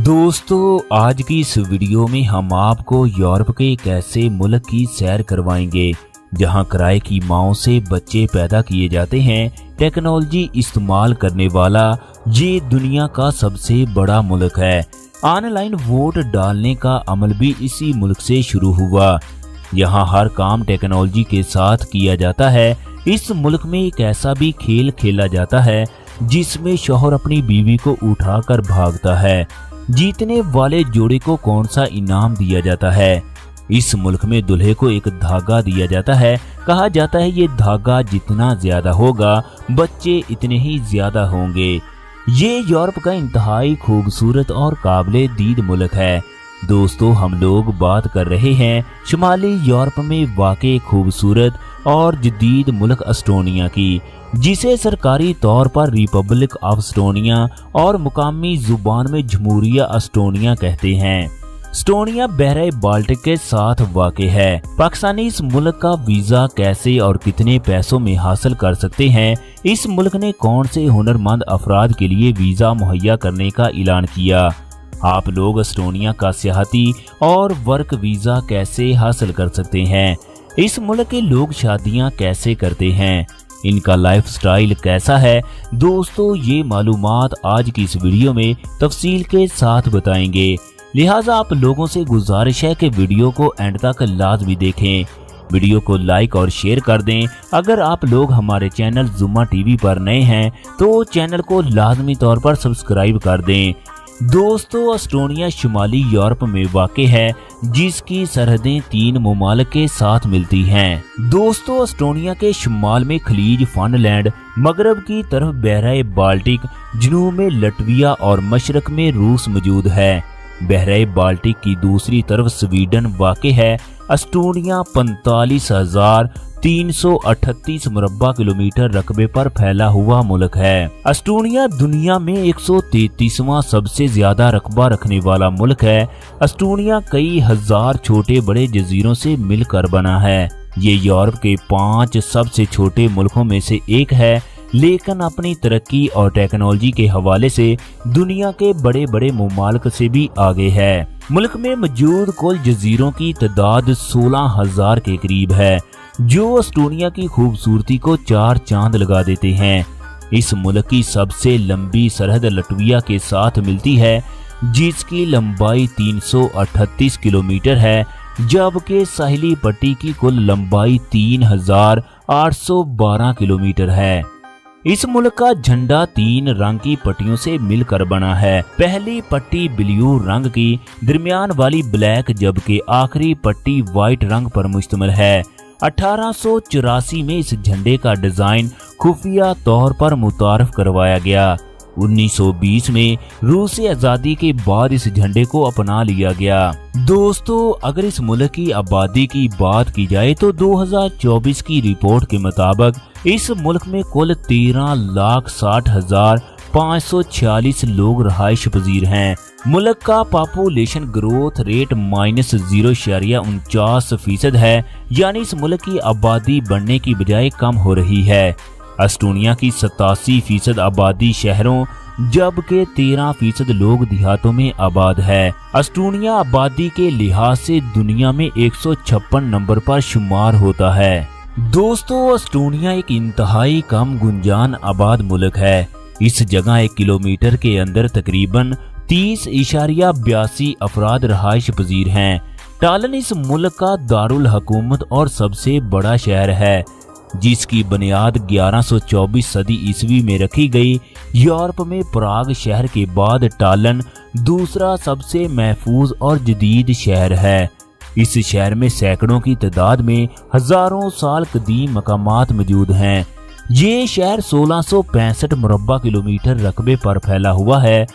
दोस्तों, आज की इस वीडियो में हम आपको यूरोप के एक ऐसे मुल्क की सैर करवाएंगे जहां किराए की माओं से बच्चे पैदा किए जाते हैं। टेक्नोलॉजी इस्तेमाल करने वाला ये दुनिया का सबसे बड़ा मुल्क है। ऑनलाइन वोट डालने का अमल भी इसी मुल्क से शुरू हुआ। यहाँ हर काम टेक्नोलॉजी के साथ किया जाता है। इस मुल्क में एक ऐसा भी खेल खेला जाता है जिसमें शौहर अपनी बीवी को उठाकर भागता है। जीतने वाले जोड़े को कौन सा इनाम दिया जाता है? इस मुल्क में दूल्हे को एक धागा दिया जाता है। कहा जाता है ये धागा जितना ज्यादा होगा बच्चे इतने ही ज्यादा होंगे। ये यूरोप का इंतहाई खूबसूरत और काबिले दीद मुल्क है। दोस्तों, हम लोग बात कर रहे हैं शुमाली यूरोप में वाक़े खूबसूरत और जदीद मुल्क एस्टोनिया की, जिसे सरकारी तौर पर रिपब्लिक ऑफ एस्टोनिया और मुकामी जुबान में जमहूरिया एस्टोनिया कहते हैं। एस्टोनिया बहरे बाल्टिक के साथ वाक़े है। पाकिस्तानी इस मुल्क का वीज़ा कैसे और कितने पैसों में हासिल कर सकते हैं? इस मुल्क ने कौन से हुनरमंद अफराद के लिए वीज़ा मुहैया करने का ऐलान किया? आप लोग एस्टोनिया का सियाहती और वर्क वीज़ा कैसे हासिल कर सकते हैं? इस मुल्क के लोग शादियां कैसे करते हैं? इनका लाइफस्टाइल कैसा है? दोस्तों, ये मालूमात आज की इस वीडियो में तफसील के साथ बताएंगे। लिहाजा आप लोगों से गुजारिश है कि वीडियो को एंड तक लाजमी देखें। वीडियो को लाइक और शेयर कर दें। अगर आप लोग हमारे चैनल जुम्मा टीवी पर नए हैं तो चैनल को लाजमी तौर पर सब्सक्राइब कर दें। दोस्तों, एस्टोनिया शुमाली यूरोप में वाक़े है जिसकी सरहदें 3 ममालिक के साथ मिलती हैं। दोस्तों, एस्टोनिया के शुमाल में खलीज फिनलैंड, मगरब की तरफ बहराए बाल्टिक, जनूब में लटविया और मशरक में रूस मौजूद है। बहराए बाल्टिक की दूसरी तरफ स्वीडन वाक़े है। एस्टोनिया 45,338 मुरब्बा किलोमीटर रकबे पर फैला हुआ मुल्क है। एस्टोनिया दुनिया में 133वां सबसे ज्यादा रकबा रखने वाला मुल्क है। एस्टोनिया कई हजार छोटे बड़े जजीरों से मिलकर बना है। ये यूरोप के 5 सबसे छोटे मुल्कों में से एक है, लेकिन अपनी तरक्की और टेक्नोलॉजी के हवाले से दुनिया के बड़े बड़े ममालिक से भी आगे है। मुल्क में मौजूद कुल जजीरों की तादाद 16,000 के करीब है, जो एस्टोनिया की खूबसूरती को 4 चांद लगा देते हैं। इस मुल्क की सबसे लंबी सरहद लटविया के साथ मिलती है, जिसकी लंबाई 338 किलोमीटर है, जबकि साहिली पट्टी की कुल लंबाई 3,812 किलोमीटर है। इस मुल्क का झंडा 3 रंग की पट्टियों से मिलकर बना है। पहली पट्टी ब्लू रंग की, दरमियान वाली ब्लैक, जबकि आखिरी पट्टी व्हाइट रंग पर मुश्तमिल है। 1884 में इस झंडे का डिजाइन खुफिया तौर पर मुतारफ करवाया गया। 1920 में रूस से आज़ादी के बाद इस झंडे को अपना लिया गया। दोस्तों, अगर इस मुल्क की आबादी की बात की जाए तो 2024 की रिपोर्ट के मुताबिक इस मुल्क में कुल 13,60,546 लोग रहायश पजीर हैं। मुल्क का पॉपुलेशन ग्रोथ रेट -0.49% है, यानी इस मुल्क की आबादी बढ़ने की बजाय कम हो रही है। एस्टोनिया की 87% आबादी शहरों, जबकि 13% लोग देहातों में आबाद है। एस्टोनिया आबादी के लिहाज से दुनिया में 156 नंबर पर शुमार होता है। दोस्तों, एस्टोनिया एक इंतहाई कम गुंजान आबाद मुल्क है। इस जगह 1 किलोमीटर के अंदर तकरीबन 30.82 अफराद रहायश पजीर हैं। टालन इस मुल्क का दारुल हुकूमत और सबसे बड़ा शहर है, जिसकी बुनियाद 1124 सदी ईस्वी में रखी गई। यूरोप में प्राग शहर के बाद टालन दूसरा सबसे महफूज और जदीद शहर है। इस शहर में सैकड़ों की तादाद में हजारों साल कदीम मकामात मौजूद हैं। ये शहर 1665 मुरब्बा किलोमीटर रकबे पर फैला हुआ है।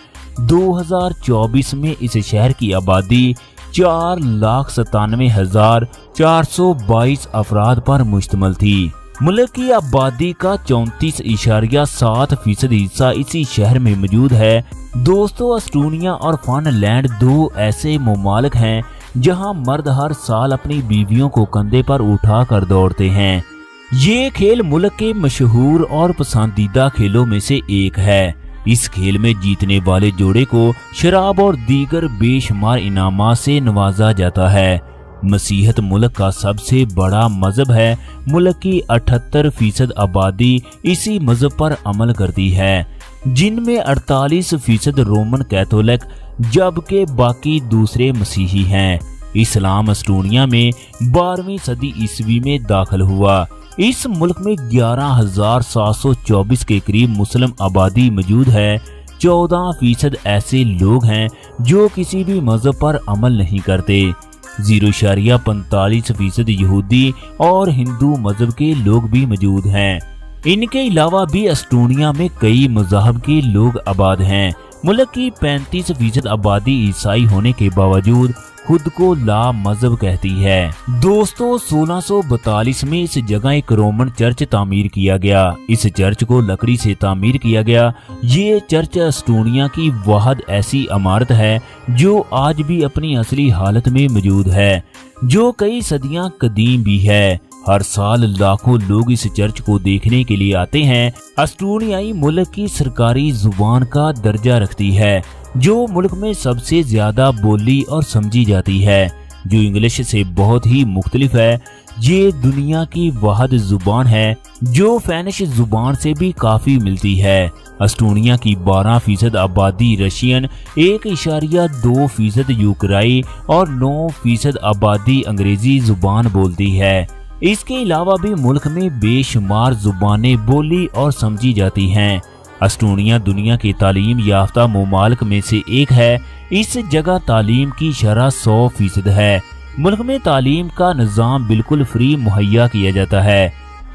2024 में इस शहर की आबादी 4,97,422 अफराद पर मुश्तमिल थी। मुल्क की आबादी का 34.7% हिस्सा इसी शहर में मौजूद है। दोस्तों, एस्टोनिया और फिनलैंड 2 ऐसे ममालिक हैं जहां मर्द हर साल अपनी बीवियों को कंधे पर उठा कर दौड़ते हैं। یہ کھیل ملک کے مشہور اور پسندیدہ کھیلوں میں سے ایک ہے۔ اس کھیل میں جیتنے والے جوڑے کو شراب اور دیگر بے شمار انعامات سے نوازا جاتا ہے۔ مسیحیت ملک کا سب سے بڑا مذہب ہے۔ ملک کی 78% آبادی اسی مذہب پر عمل کرتی ہے، جن میں 48% رومن کیتھولک جبکہ باقی دوسرے مسیحی ہیں۔ اسلام اسٹونیا میں 12ویں صدی عیسوی میں داخل ہوا۔ اس ملک میں 11,724 کے قریب مسلم آبادی موجود ہے۔ 14% ایسے لوگ ہیں جو کسی بھی مذہب پر عمل نہیں کرتے۔ 0.45% یہودی اور ہندو مذہب کے لوگ بھی موجود ہیں۔ ان کے علاوہ بھی اسٹونیا میں کئی مذاہب کے لوگ آباد ہیں۔ ملک کی 35% آبادی عیسائی ہونے کے باوجود خود کو لا مذہب کہتی ہے۔ دوستو 1642 میں اس جگہ ایک رومن چرچ تعمیر کیا گیا۔ اس چرچ کو لکڑی سے تعمیر کیا گیا۔ یہ چرچ اسٹونیا کی واحد ایسی عمارت ہے جو آج بھی اپنی اصلی حالت میں موجود ہے، جو کئی صدیاں قدیم بھی ہے۔ ہر سال لاکھوں لوگ اس چرچ کو دیکھنے کے لیے آتے ہیں۔ اسٹونیائی ملک کی سرکاری زبان کا درجہ رکھتی ہے، جو ملک میں سب سے زیادہ بولی اور سمجھی جاتی ہے، جو انگلش سے بہت ہی مختلف ہے۔ یہ دنیا کی واحد زبان ہے جو فینش زبان سے بھی کافی ملتی ہے۔ اسٹونیا کی 12% آبادی رشین، 1.2% یوکرائی اور 9% آبادی انگریزی زبان بولتی ہے۔ اس کے علاوہ بھی ملک میں بے شمار زبانیں بولی اور سمجھی جاتی ہیں۔ اسٹونیا دنیا کے تعلیم یافتہ ممالک میں سے ایک ہے۔ اس جگہ تعلیم کی شرح 100% ہے۔ ملک میں تعلیم کا نظام بالکل فری مہیا کیا جاتا ہے۔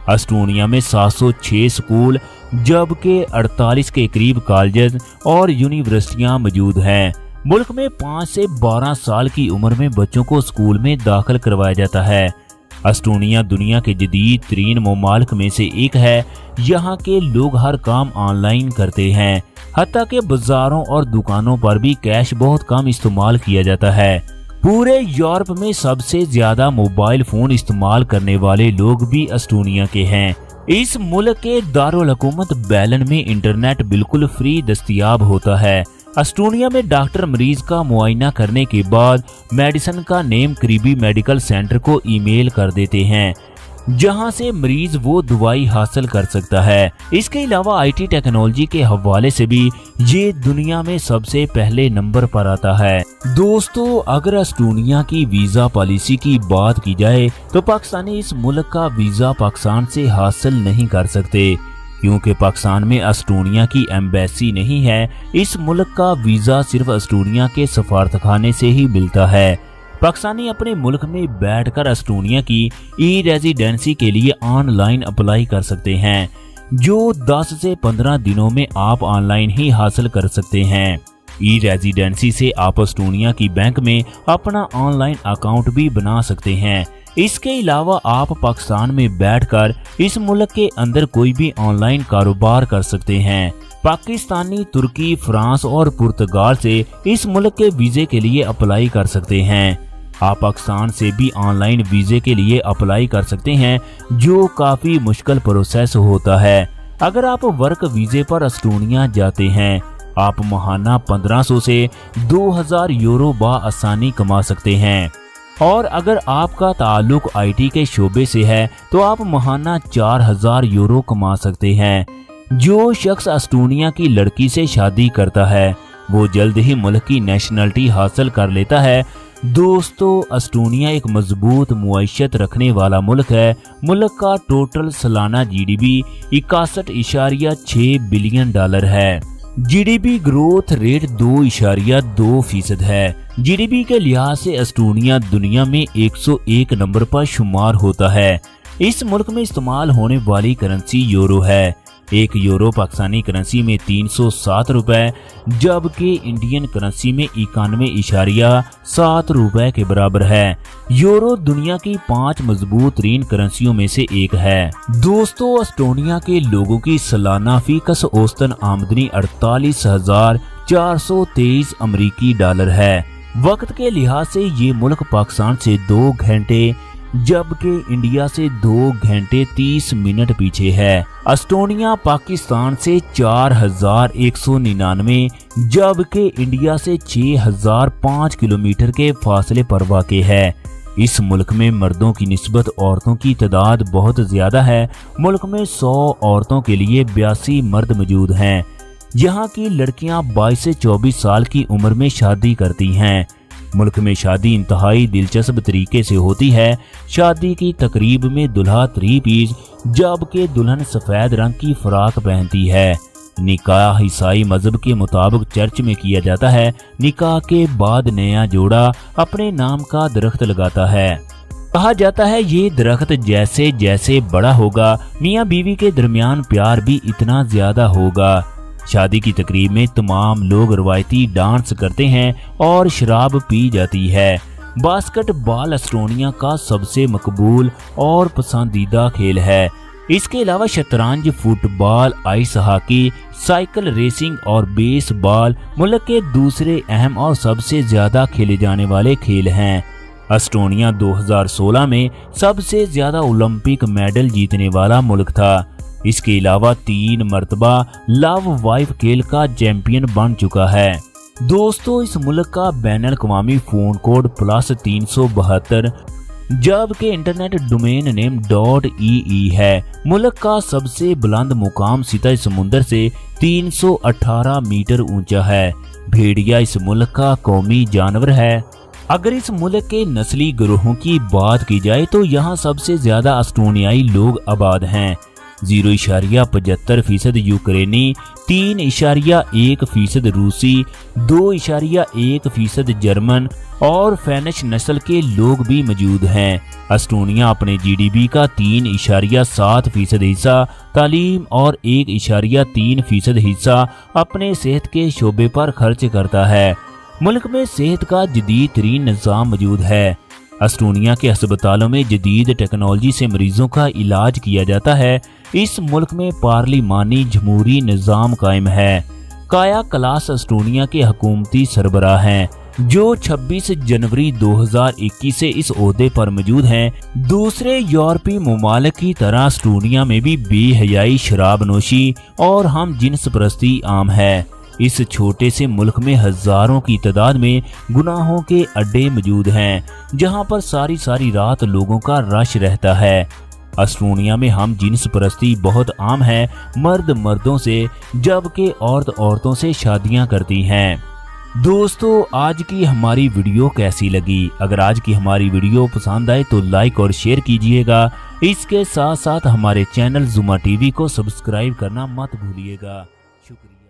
اسٹونیا میں 706 سکول جبکہ 48 کے قریب کالجز اور یونیورسٹیاں موجود ہیں۔ ملک میں 5 سے 12 سال کی عمر میں بچوں کو اسکول میں داخل کروایا جاتا ہے۔ اسٹونیا دنیا کے جدید ترین ممالک میں سے ایک ہے۔ یہاں کے لوگ ہر کام آن لائن کرتے ہیں، حتیٰ کہ بازاروں اور دکانوں پر بھی کیش بہت کم استعمال کیا جاتا ہے۔ پورے یورپ میں سب سے زیادہ موبائل فون استعمال کرنے والے لوگ بھی اسٹونیا کے ہیں۔ اس ملک کے دارالحکومت بیلن میں انٹرنیٹ بالکل فری دستیاب ہوتا ہے۔ اسٹونیا میں ڈاکٹر مریض کا معائنہ کرنے کے بعد میڈیسن کا نیم قریبی میڈیکل سینٹر کو ای میل کر دیتے ہیں، جہاں سے مریض وہ دوائی حاصل کر سکتا ہے۔ اس کے علاوہ آئی ٹی ٹیکنالوجی کے حوالے سے بھی یہ دنیا میں سب سے پہلے نمبر پر آتا ہے۔ دوستو اگر اسٹونیا کی ویزا پالیسی کی بات کی جائے تو پاکستانی اس ملک کا ویزا پاکستان سے حاصل نہیں کر سکتے، کیونکہ پاکستان میں اسٹونیا کی ایمبیسی نہیں ہے۔ اس ملک کا ویزا صرف اسٹونیا کے سفارتخانے سے ہی ملتا ہے۔ پاکستانی اپنے ملک میں بیٹھ کر اسٹونیا کی ای ریزیڈنسی کے لیے آن لائن اپلائی کر سکتے ہیں، جو 10 سے 15 دنوں میں آپ آن لائن ہی حاصل کر سکتے ہیں۔ ای ریزیڈنسی سے آپ اسٹونیا کی بینک میں اپنا آن لائن اکاؤنٹ بھی بنا سکتے ہیں۔ اس کے علاوہ آپ پاکستان میں بیٹھ کر اس ملک کے اندر کوئی بھی آن لائن کاروبار کر سکتے ہیں۔ پاکستانی ترکی، فرانس اور پرتگال سے اس ملک کے ویزے کے لیے اپلائی کر سکتے ہیں۔ آپ پاکستان سے بھی آن لائن ویزے کے لیے اپلائی کر سکتے ہیں، جو کافی مشکل پروسیس ہوتا ہے۔ اگر آپ ورک ویزے پر اسٹونیا جاتے ہیں، آپ ماہانہ 1500 سے 2000 یورو بآسانی کما سکتے ہیں، اور اگر آپ کا تعلق آئی ٹی کے شعبے سے ہے تو آپ ماہانہ 4000 یورو کما سکتے ہیں۔ جو شخص اسٹونیا کی لڑکی سے شادی کرتا ہے وہ جلد ہی ملک کی نیشنلٹی حاصل کر لیتا ہے۔ دوستو اسٹونیا ایک مضبوط معیشت رکھنے والا ملک ہے۔ ملک کا ٹوٹل سالانہ G D P 61.6 billion dollar ہے۔ G D P growth rate 2.2% ہے۔ جی ڈی پی کے لحاظ سے اسٹونیا دنیا میں 101 نمبر پر شمار ہوتا ہے۔ اس ملک میں استعمال ہونے والی کرنسی یورو ہے۔ 1 یورو پاکستانی کرنسی میں 307 روپے جبکہ انڈین کرنسی میں 91.7 روپے کے برابر ہے۔ یورو دنیا کی 5 مضبوط ترین کرنسیوں میں سے ایک ہے۔ دوستو اسٹونیا کے لوگوں کی سالانہ فی کس اوسطن آمدنی 48,423 امریکی ڈالر ہے۔ وقت کے لحاظ سے یہ ملک پاکستان سے 2 گھنٹے जबकि इंडिया से 2 घंटे 30 मिनट पीछे है। एस्टोनिया पाकिस्तान से 4199, जबकि इंडिया से 6005 किलोमीटर के फासले पर वाक़ है। इस मुल्क में मर्दों की निस्बत औरतों की तादाद बहुत ज़्यादा है। मुल्क में 100 औरतों के लिए 82 मर्द मौजूद हैं। यहाँ की लड़कियाँ 22 से 24 साल की उम्र में शादी करती हैं। मुल्क में शादी इंतहाई दिलचस्प तरीके से होती है। शादी की तकरीब में दूल्हा 3 पीस, जबकि दुल्हन सफ़ेद रंग की फ्राक पहनती है। निकाह ईसाई मजहब के मुताबिक चर्च में किया जाता है। निकाह के बाद नया जोड़ा अपने नाम का दरख्त लगाता है। कहा जाता है ये दरख्त जैसे जैसे बड़ा होगा, मियाँ बीवी के दरमियान प्यार भी इतना ज्यादा होगा। शादी की तकरीब में तमाम लोग रवायती डांस करते हैं और शराब पी जाती है। बास्केटबॉल एस्टोनिया का सबसे मकबूल और पसंदीदा खेल है। इसके अलावा शतरंज, football, ice hockey, cycle racing और बेसबॉल मुल्क के दूसरे अहम और सबसे ज्यादा खेले जाने वाले खेल हैं। एस्टोनिया 2016 में सबसे ज्यादा ओलंपिक मेडल जीतने वाला मुल्क था। इसके अलावा 3 मरतबा लव वाइफ खेल का चैंपियन बन चुका है। दोस्तों, इस मुल्क का बैनुल-अक़वामी फोन कोड +372, जबकि इंटरनेट डोमेन नेम .ee है। मुल्क का सबसे बुलंद मुकाम सतह समुंदर से 318 मीटर ऊंचा है। भेड़िया इस मुल्क का कौमी जानवर है। अगर इस मुल्क के नस्ली ग्रोहों की बात की जाए तो यहाँ सबसे ज्यादा एस्टोनियाई लोग आबाद हैं। 0.75% यूक्रेनी, 3.1% रूसी, 2.1% जर्मन और फेनिश नस्ल के लोग भी मौजूद हैं। एस्टोनिया अपने जीडीपी का 3.7% हिस्सा तालीम और 1.3% हिस्सा अपने सेहत के शोबे पर खर्च करता है। मुल्क में सेहत का जदीद तरीन निज़ाम मौजूद है। एस्टोनिया के अस्पतालों में जदीद टेक्नोलॉजी से मरीजों का इलाज किया जाता है। इस मुल्क में पार्लिमानी जमहूरी निज़ाम कायम है। काया क्लास एस्टोनिया के हुकूमती सरबराह हैं, जो 26 जनवरी 2021 से इस ओहदे पर मौजूद हैं। दूसरे यूरोपीय ममालिक की तरह एस्टोनिया में भी बेहयाई, शराब नोशी और हम जिन्स परस्ती आम है। इस छोटे से मुल्क में हजारों की तादाद में गुनाहों के अड्डे मौजूद हैं, जहां पर सारी रात लोगों का रश रहता है। एस्टोनिया में हम जिन्स परस्ती बहुत आम है। मर्द मर्दों से जबकि औरत औरतों से शादियां करती हैं। दोस्तों, आज की हमारी वीडियो कैसी लगी? अगर आज की हमारी वीडियो पसंद आए तो लाइक और शेयर कीजिएगा। इसके साथ साथ हमारे चैनल जुमा टीवी को सब्सक्राइब करना मत भूलिएगा। शुक्रिया।